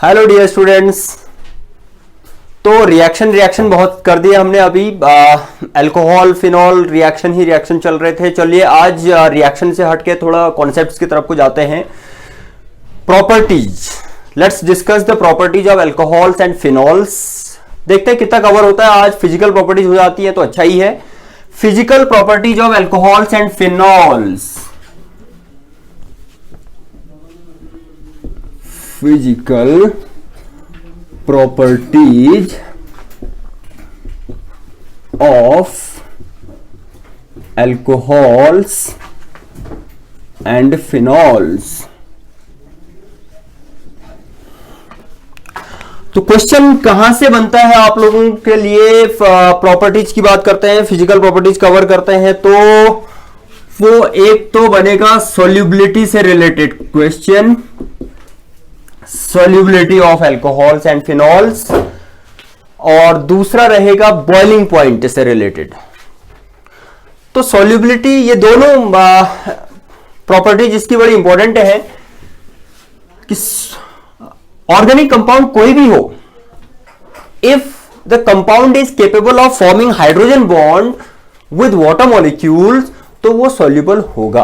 Hello dear students. तो reaction बहुत कर दिया हमने अभी। अल्कोहल फिनॉल रिएक्शन ही रिएक्शन चल रहे थे। चलिए आज रिएक्शन से हटके थोड़ा कॉन्सेप्ट्स की तरफ को जाते हैं। Properties, let's discuss the properties of alcohols and phenols. देखते हैं कितना कवर होता है। आज फिजिकल प्रॉपर्टीज हो जाती है तो अच्छा ही है। Physical properties of alcohols and phenols. Physical properties of alcohols and phenols. तो क्वेश्चन कहां से बनता है आप लोगों के लिए? प्रॉपर्टीज की बात करते हैं, फिजिकल प्रॉपर्टीज कवर करते हैं तो वो एक तो बनेगा सॉल्युबिलिटी से related question, solubility of alcohols and phenols, और दूसरा रहेगा बॉइलिंग पॉइंट से रिलेटेड। तो सॉल्युबिलिटी, ये दोनों प्रॉपर्टी जिसकी बड़ी इंपॉर्टेंट है कि ऑर्गेनिक कंपाउंड कोई भी हो, if the compound is capable of forming hydrogen bond with water molecules तो वो सॉल्युबल होगा।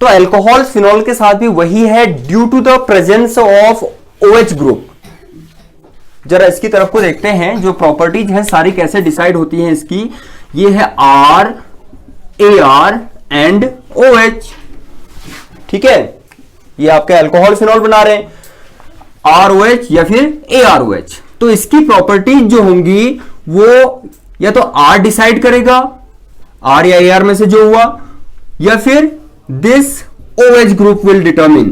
तो अल्कोहल फिनॉल के साथ भी वही है, due to the presence of OH group. जरा इसकी तरफ को देखते हैं। जो प्रॉपर्टीज हैं सारी कैसे डिसाइड होती हैं इसकी। ये है R, AR एंड OH। ठीक है, ये आपके अल्कोहल फिनॉल बना रहे हैं, ROH या फिर AROH। तो इसकी प्रॉपर्टीज जो होंगी वो या तो R डिसाइड करेगा, R या AR में से जो हुआ, या फिर this OH group will determine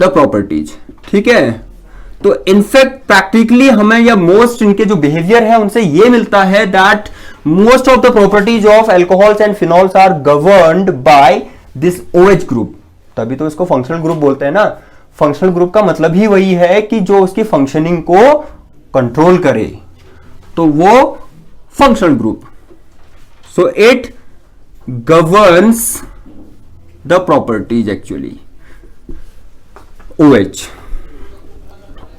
the properties। ठीक है, तो इनफैक्ट प्रैक्टिकली हमें या मोस्ट इनके जो बिहेवियर है उनसे ये मिलता है that most of the properties of alcohols and phenols are governed by this OH group. तभी तो इसको फंक्शनल ग्रुप बोलते हैं ना। फंक्शनल ग्रुप का मतलब ही वही है कि जो उसकी फंक्शनिंग को कंट्रोल करे, तो वो functional group. So it governs the properties actually OH।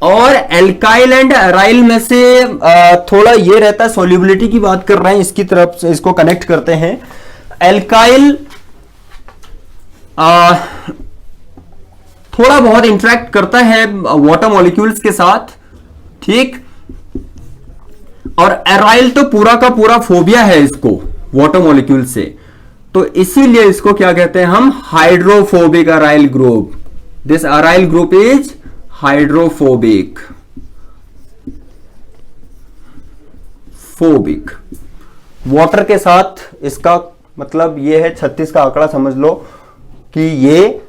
और एल्काइल एंड अराइल में से थोड़ा ये रहता है, सॉल्युबिलिटी की बात कर रहे हैं, इसकी तरफ से इसको कनेक्ट करते हैं। एल्काइल थोड़ा बहुत इंटरेक्ट करता है वाटर मॉलिक्यूल्स के साथ, ठीक। और अराइल तो पूरा का पूरा फोबिया है इसको वाटर मॉलिक्यूल से, तो इसीलिए इसको क्या कहते हैं हम? Hydrophobic aryl group. This aryl group is hydrophobic. Phobic water के साथ इसका मतलब ये है, 36 का आंकड़ा समझ लो कि ये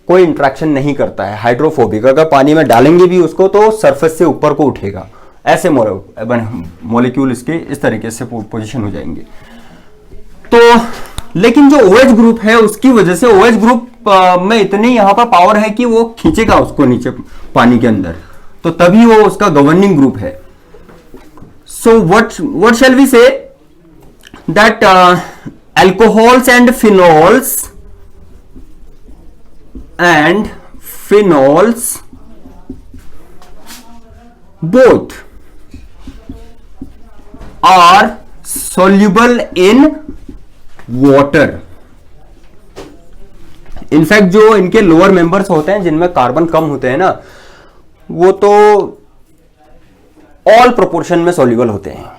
कोई इंटरेक्शन नहीं करता है। हाइड्रोफोबिक, अगर पानी में डालेंगे भी उसको तो सरफेस से ऊपर को उठेगा। ऐसे मॉलिक्यूल इसके इस तरीके से पोजीशन हो जाएंगे। तो लेकिन जो OH ग्रुप है उसकी वजह से OH ग्रुप में इतनी यहां पर पावर है कि वो खींचेगा उसको नीचे पानी के अंदर, तो तभी वो उसका गवर्निंग ग्रुप है। So what shall we say that alcohols and phenols both are soluble in water। In fact जो इनके लोअर मेंबर्स होते हैं जिनमें कार्बन कम होते हैं ना, वो तो ऑल प्रोपोर्शन में सॉल्युबल होते हैं।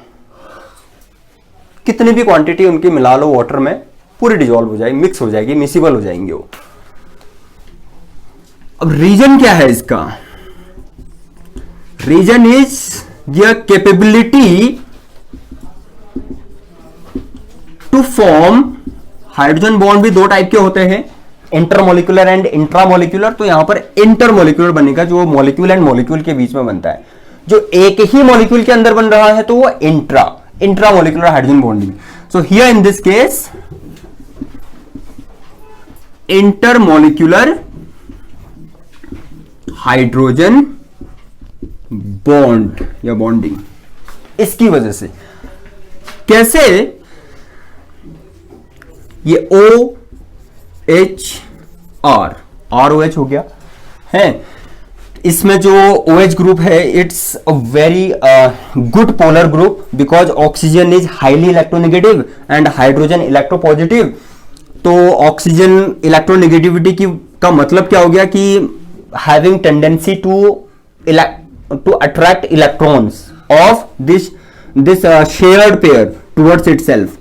कितनी भी क्वांटिटी उनकी मिला लो वाटर में, पूरी डिजॉल्व हो जाएगी, मिक्स हो जाएगी, मिसिबल हो जाएंगे वो। अब रीजन क्या है इसका? Reason is the capability to form hydrogen bond भी दो टाइप के होते हैं, इंटरमोलिकुलर एंड इंट्रामोलिकुलर। तो यहां पर इंटरमोलिकुलर बनेगा, जो मॉलिक्यूल एंड मॉलिक्यूल के बीच में बनता है। जो एक ही मॉलिक्यूल के अंदर बन रहा है तो वो intramolecular hydrogen bonding. So here in this case intermolecular hydrogen bond या बॉन्डिंग, इसकी वजह से। कैसे? ये OH R, ROH हो गया है, इसमें जो OH ग्रुप है it's a very good polar group because oxygen is highly electronegative and hydrogen electropositive. तो ऑक्सीजन इलेक्ट्रोनेगेटिविटी की का मतलब क्या हो गया कि having tendency to attract electrons of this shared pair towards itself.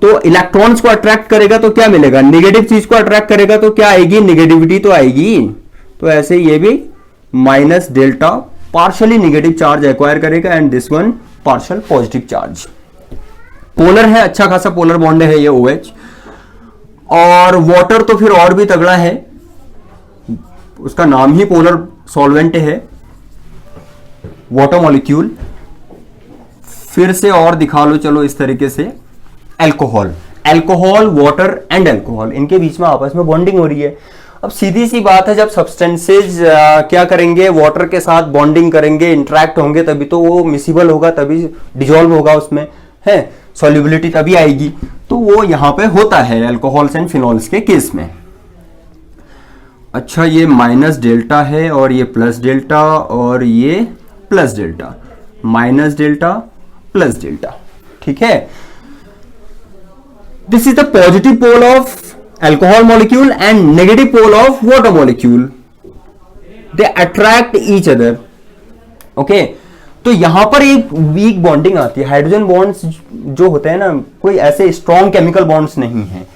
तो इलेक्ट्रॉन्स को अट्रैक्ट करेगा तो क्या मिलेगा, नेगेटिव चीज को अट्रैक्ट करेगा तो क्या आएगी, नेगेटिविटी तो आएगी। तो ऐसे ये भी minus delta partially negative charge acquire करेगा and this one partial positive charge. Polar है, अच्छा खासा पोलर बॉन्ड है ये OH। और वाटर तो फिर और भी तगड़ा है, उसका नाम ही पोलर सॉल्वेंट है, वाटर मॉलिक्यूल। फिर से और दिखा लो चलो इस तरीके से, alcohol, alcohol, water and alcohol, इनके बीच में आपस में बॉन्डिंग हो रही है। अब सीधी सी बात है, जब सब्सटेंसेज क्या करेंगे, वाटर के साथ बॉन्डिंग करेंगे, इंटरेक्ट होंगे, तभी तो वो मिसिबल होगा, तभी डिजोल्व होगा उसमें, है सॉल्युबिलिटी तभी आएगी। तो वो यहां पे होता है अल्कोहल्स एंड फिनॉल्स के केस में। अच्छा, ये माइनस डेल्टा है और ये प्लस डेल्टा और ये plus delta, minus delta plus delta, ठीक है। This is the positive pole of alcohol molecule and negative pole of water molecule, they attract each other, okay। तो यहां पर एक वीक बॉन्डिंग आती है। हाइड्रोजन बॉन्ड्स जो होते हैं ना, कोई ऐसे स्ट्रॉन्ग केमिकल बॉन्ड्स नहीं है,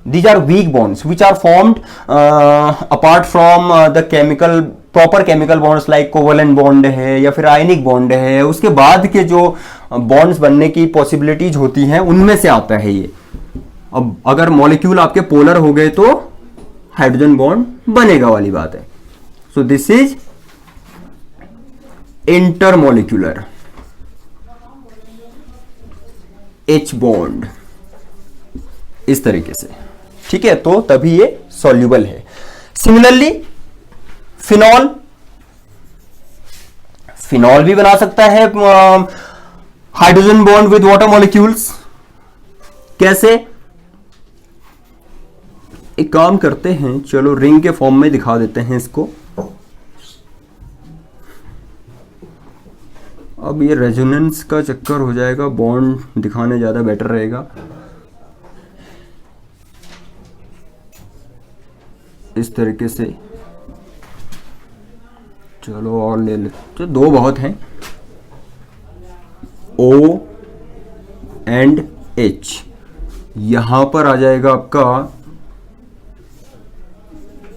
these are weak bonds which are formed apart from the chemical proper chemical bonds like covalent bond है या फिर आयनिक बॉन्ड है, उसके बाद के जो बॉन्ड्स बनने की पॉसिबिलिटीज होती हैं उनमें से आता है ये। अब अगर मॉलिक्यूल आपके पोलर हो गए तो हाइड्रोजन बॉन्ड बनेगा वाली बात है। So this is intermolecular H bond, इस तरीके से, ठीक है। तो तभी ये सॉल्युबल है। सिमिलरली फिनॉल, फिनॉल भी बना सकता है hydrogen bond with water molecules. कैसे, एक काम करते हैं, चलो रिंग के फॉर्म में दिखा देते हैं इसको। अब ये रेजोनेंस का चक्कर हो जाएगा, बॉन्ड दिखाने ज्यादा बेटर रहेगा। इस तरीके से चलो और ले लेते, दो बहुत हैं, O एंड H। यहां पर आ जाएगा आपका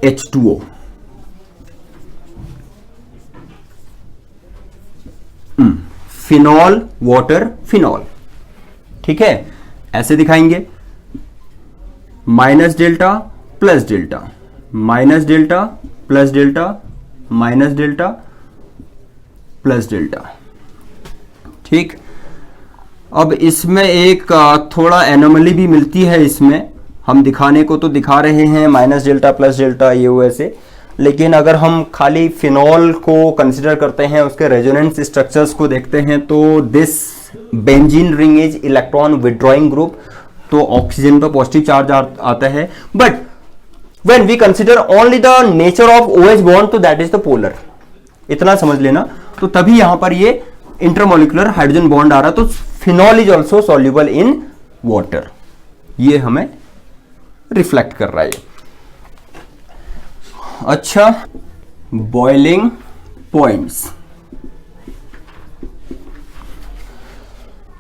H2O, फिनॉल वाटर फिनॉल, ठीक है। ऐसे दिखाएंगे, minus delta plus delta, minus delta plus delta, minus delta plus delta, ठीक। अब इसमें एक थोड़ा एनोमली भी मिलती है, इसमें हम दिखाने को तो दिखा रहे हैं माइनस डेल्टा प्लस डेल्टा ये वैसे, लेकिन अगर हम खाली फिनॉल को कंसिडर करते हैं, उसके रेजोनेंस स्ट्रक्चर्स को देखते हैं, तो this benzene ring is electron withdrawing group, तो ऑक्सीजन पर पॉजिटिव चार्ज आता है। But when we consider only the nature of OH bond, तो दैट इज द पोलर, इतना समझ लेना। तो तभी यहां पर ये इंटरमोलिकुलर हाइड्रोजन बॉन्ड आ रहा, तो phenol is also soluble in water, ये हमें रिफ्लेक्ट कर रहा है। अच्छा, बॉइलिंग पॉइंट्स,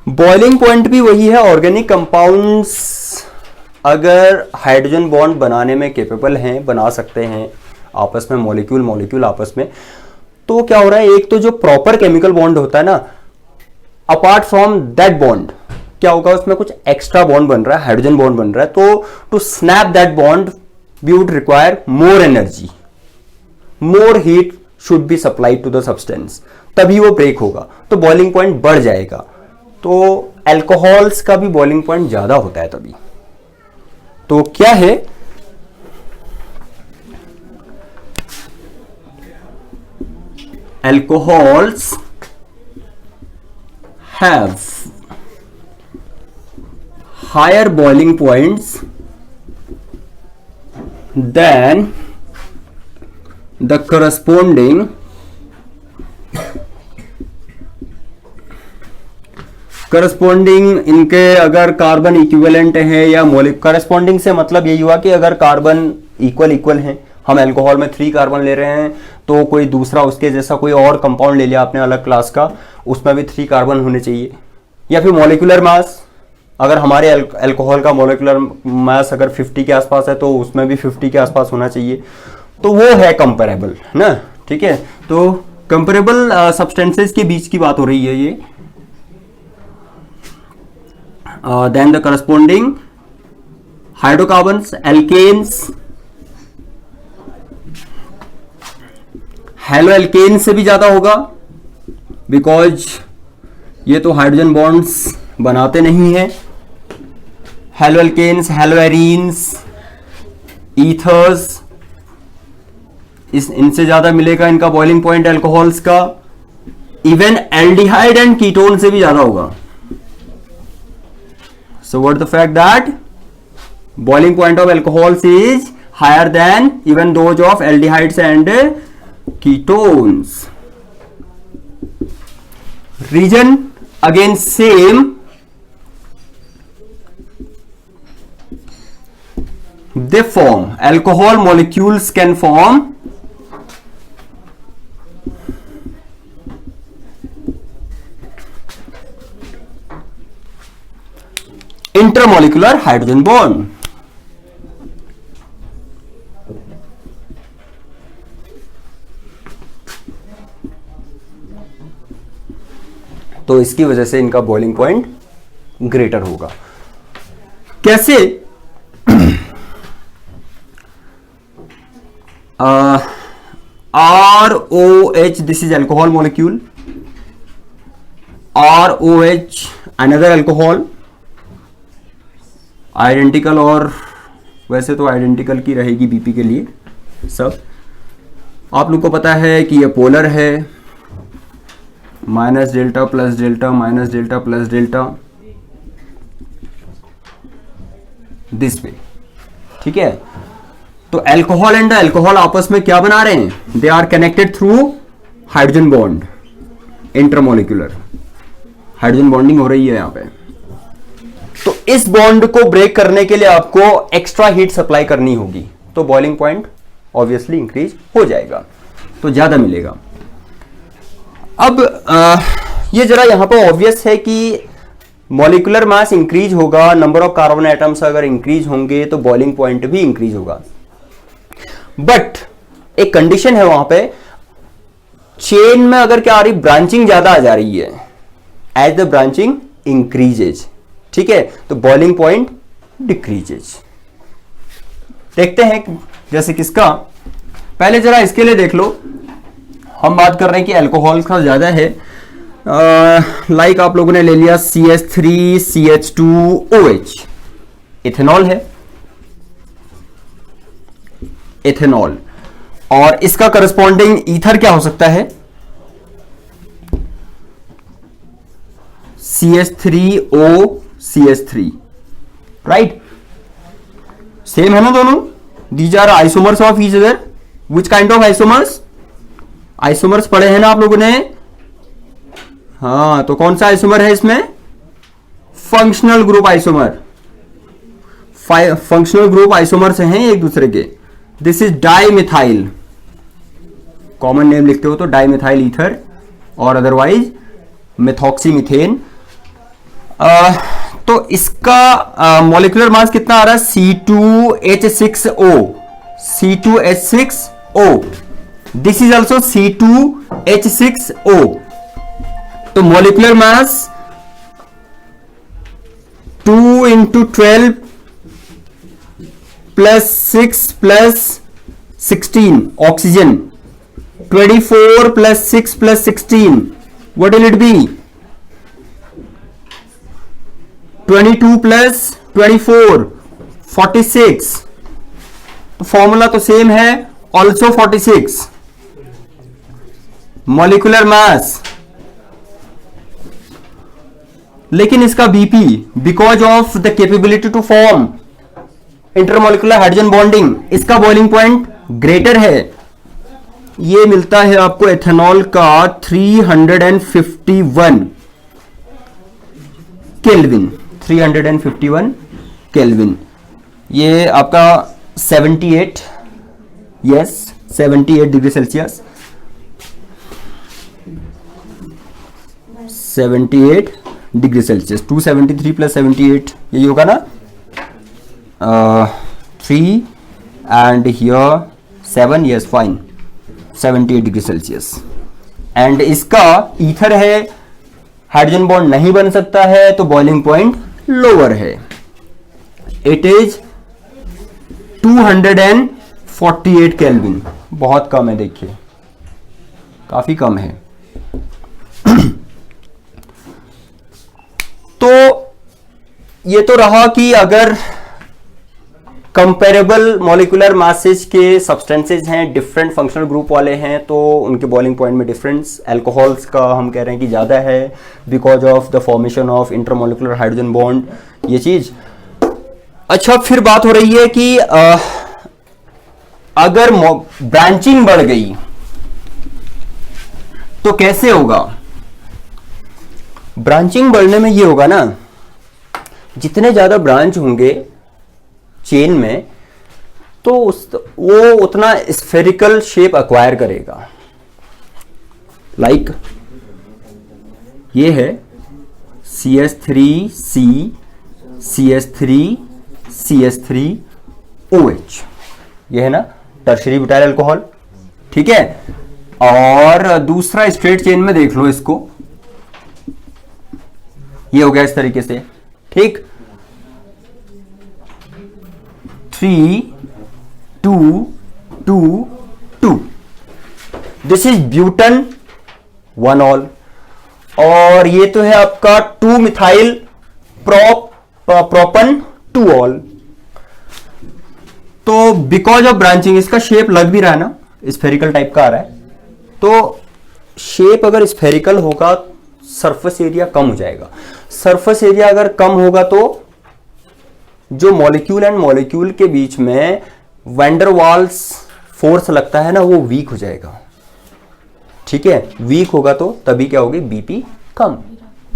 बॉइलिंग पॉइंट भी वही है। ऑर्गेनिक कंपाउंड्स अगर हाइड्रोजन बॉन्ड बनाने में कैपेबल हैं, बना सकते हैं आपस में, मॉलिक्यूल मॉलिक्यूल आपस में, तो क्या हो रहा है, एक तो जो प्रॉपर केमिकल बॉन्ड होता है ना, अपार्ट फ्रॉम दैट बॉन्ड क्या होगा, उसमें कुछ एक्स्ट्रा बॉन्ड बन रहा है, हाइड्रोजन बॉन्ड बन रहा है। तो to snap that bond we would require more energy, more heat should be supplied to the substance, तभी वो ब्रेक होगा, तो बॉइलिंग पॉइंट बढ़ जाएगा। तो अल्कोहल्स का भी बॉइलिंग पॉइंट ज्यादा होता है तभी। तो क्या है, alcohols have higher boiling points than the corresponding इनके अगर कार्बन इक्विवेलेंट है या करस्पॉन्डिंग से मतलब यही हुआ कि अगर कार्बन इक्वल हैं, हम अल्कोहल में 3 कार्बन ले रहे हैं तो कोई दूसरा उसके जैसा कोई और कंपाउंड ले लिया आपने अलग क्लास का, उसमें भी 3 कार्बन होने चाहिए। या फिर मॉलिक्यूलर मास, अगर हमारे अल्कोहल का मॉलिक्यूलर मास अगर 50 के आसपास है तो उसमें भी 50 के आसपास होना चाहिए, तो वो है कंपेरेबल ना। ठीक है, तो कंपेरेबल सब्सटेंसेस के बीच की बात हो रही है ये। Then the corresponding hydrocarbons, alkanes, haloalkane से भी ज्यादा होगा बिकॉज ये तो हाइड्रोजन बॉन्ड्स बनाते नहीं है। Haloalkanes, haloarenes, ethers, इनसे ज्यादा मिलेगा इनका बॉइलिंग पॉइंट अल्कोहल्स का। इवन एल्डिहाइड एंड कीटोन से भी ज्यादा होगा। So what the fact that boiling point of alcohols is higher than even those of aldehydes and ketones. Reason again same. They form, alcohol molecules can form intermolecular hydrogen bond. तो इसकी वजह से इनका boiling point greater होगा। कैसे? ROH, this is alcohol molecule, ROH another alcohol, identical, और वैसे तो आइडेंटिकल की रहेगी बीपी के लिए सब। आप लोग को पता है कि ये पोलर है, minus delta plus delta minus delta plus delta this way. ठीक है, तो अल्कोहल एंड अल्कोहल आपस में क्या बना रहे हैं? They are connected through hydrogen bond, intermolecular hydrogen bonding हो रही है यहां पे। तो इस बॉन्ड को ब्रेक करने के लिए आपको एक्स्ट्रा हीट सप्लाई करनी होगी, तो बॉइलिंग पॉइंट ऑब्वियसली इंक्रीज हो जाएगा, तो ज्यादा मिलेगा। अब ये जरा यहां पर ऑब्वियस है कि मॉलिक्यूलर मास इंक्रीज होगा, नंबर ऑफ कार्बन एटम्स अगर इंक्रीज होंगे तो बॉइलिंग पॉइंट भी इंक्रीज होगा। बट एक कंडीशन है वहां पे, चेन में अगर क्या आ रही, ब्रांचिंग ज्यादा आ जा रही है, एज द ब्रांचिंग इंक्रीजेज, ठीक है, तो बॉइलिंग पॉइंट डिक्रीजेज। देखते हैं जैसे किसका, पहले जरा इसके लिए देख लो। हम बात कर रहे हैं कि अल्कोहल का ज्यादा है, लाइक आप लोगों ने ले लिया CH3CH2OH, इथेनॉल है, इथेनॉल, और इसका करस्पॉन्डिंग ईथर क्या हो सकता है? CH3OCH3, right? सेम है ना दोनों? These are isomers of each other. Which kind of isomers? Isomers पढ़े हैं ना आप लोगों ने? हाँ, तो कौन सा आइसोमर है इसमें? Functional group isomer. Functional group isomer से हैं एक दूसरे के। This is dimethyl, common name लिखते हो तो डाइमिथाइल ईथर, और अदरवाइज मेथॉक्सीमीथेन। तो इसका मॉलिक्यूलर मास कितना आ रहा है? C2H6O, C2H6O, this is also C2H6O। तो molecular mass 2 × 12 + 6 + 16 oxygen, 24 + 6 + 16, what will it be? 22 + 24, 46। Formula तो सेम है, ऑल्सो 46 मॉलिक्यूलर मास, लेकिन इसका BP because of the capability to form intermolecular hydrogen bonding, इसका बॉइलिंग पॉइंट ग्रेटर है। ये मिलता है आपको एथेनॉल का 351 केल्विन, 351 केल्विन। ये आपका 78, yes 78 degree Celsius, 78 degree Celsius. 273 plus 78 यही होगा ना, 3 and here 7, yes fine, 78 degree Celsius. And इसका ईथर है, हाइड्रोजन बॉन्ड नहीं बन सकता है, तो बॉइलिंग पॉइंट लोअर है। इट इज 248 केल्विन, बहुत कम है, देखिए काफी कम है। तो ये तो रहा कि अगर कंपेरेबल मॉलिक्यूलर मासेज के सब्सटेंसेज हैं, डिफरेंट फंक्शनल ग्रुप वाले हैं, तो उनके बॉइलिंग पॉइंट में डिफरेंस, अल्कोहल्स का हम कह रहे हैं कि ज़्यादा है because of the formation of intermolecular hydrogen bond, ये चीज़। अच्छा, फिर बात हो रही है कि अगर ब्रांचिंग बढ़ गई तो कैसे होगा? ब्रांचिंग बढ़ने में ये होगा ना, जितने ज़्यादा ब्रांच होंगे चेन में तो वो उतना स्फेरिकल शेप एक्वायर करेगा। लाइक ये है CH3C, CH3, CH3OH, ये है ना टर्शरी ब्यूटाइल अल्कोहल, ठीक है। और दूसरा स्ट्रेट चेन में देख लो इसको, ये हो गया इस तरीके से, ठीक। 3, 2, 2, 2, दिस इज ब्यूटन 1-ऑल। और ये तो है आपका 2-मिथाइल प्रोपन 2-ऑल। तो बिकॉज ऑफ ब्रांचिंग इसका शेप लग भी रहा है ना, स्फेरिकल टाइप का आ रहा है, तो शेप अगर स्फेरिकल होगा सरफेस एरिया कम हो जाएगा। सरफेस एरिया अगर कम होगा तो जो मॉलिक्यूल एंड मॉलिक्यूल के बीच में वैंडरवाल्स फोर्स लगता है ना, वो वीक हो जाएगा, ठीक है। वीक होगा तो तभी क्या होगी, बीपी कम,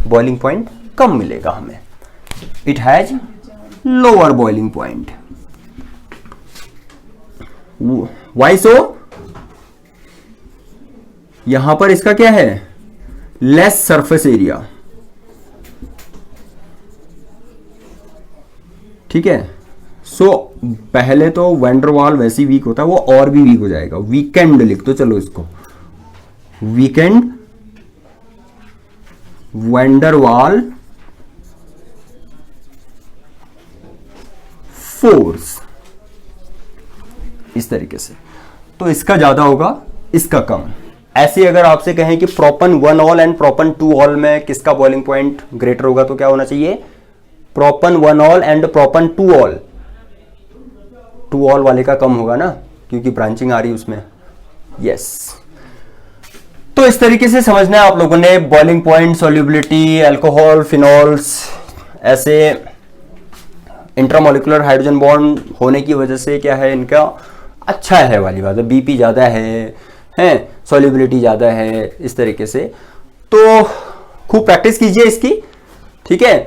बॉइलिंग पॉइंट कम मिलेगा हमें। It has lower boiling point. Why so? यहां पर इसका क्या है, लेस सरफेस एरिया, ठीक है। सो पहले तो वैंडरवाल वैसे ही वीक होता है, वो और भी वीक हो जाएगा। वीकेंड लिख दो, चलो इसको, वीकेंड वैंडरवाल फोर्स, इस तरीके से। तो इसका ज्यादा होगा, इसका कम। ऐसे अगर आपसे कहें कि प्रोपन 1-ऑल एंड प्रोपन 2-ऑल में किसका बॉइलिंग पॉइंट ग्रेटर होगा, तो क्या होना चाहिए, प्रोपन 1-ऑल एंड प्रोपन 2-ऑल। 2-ऑल वाले का कम होगा ना, क्योंकि ब्रांचिंग आ रही है उसमें, यस। तो इस तरीके से समझना है आप लोगों ने boiling point, solubility, alcohol, phenols. ऐसे इंट्रामोलिकुलर हाइड्रोजन बॉन्ड होने की वजह से क्या है, इनका अच्छा है वाली बात है, बीपी ज़्यादा है, सॉल्युबिलिटी ज़्यादा है, इस तरीके से। तो खूब प्रैक्टिस कीजिए इसकी, ठीक है।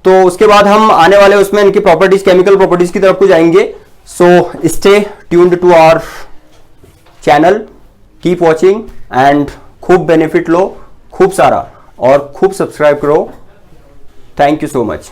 तो उसके बाद हम आने वाले उसमें इनकी प्रॉपर्टीज, केमिकल प्रॉपर्टीज की तरफ को जाएंगे। So stay tuned to our channel, keep watching and खूब बेनिफिट लो, खूब सारा, और खूब सब्सक्राइब करो। Thank you so much.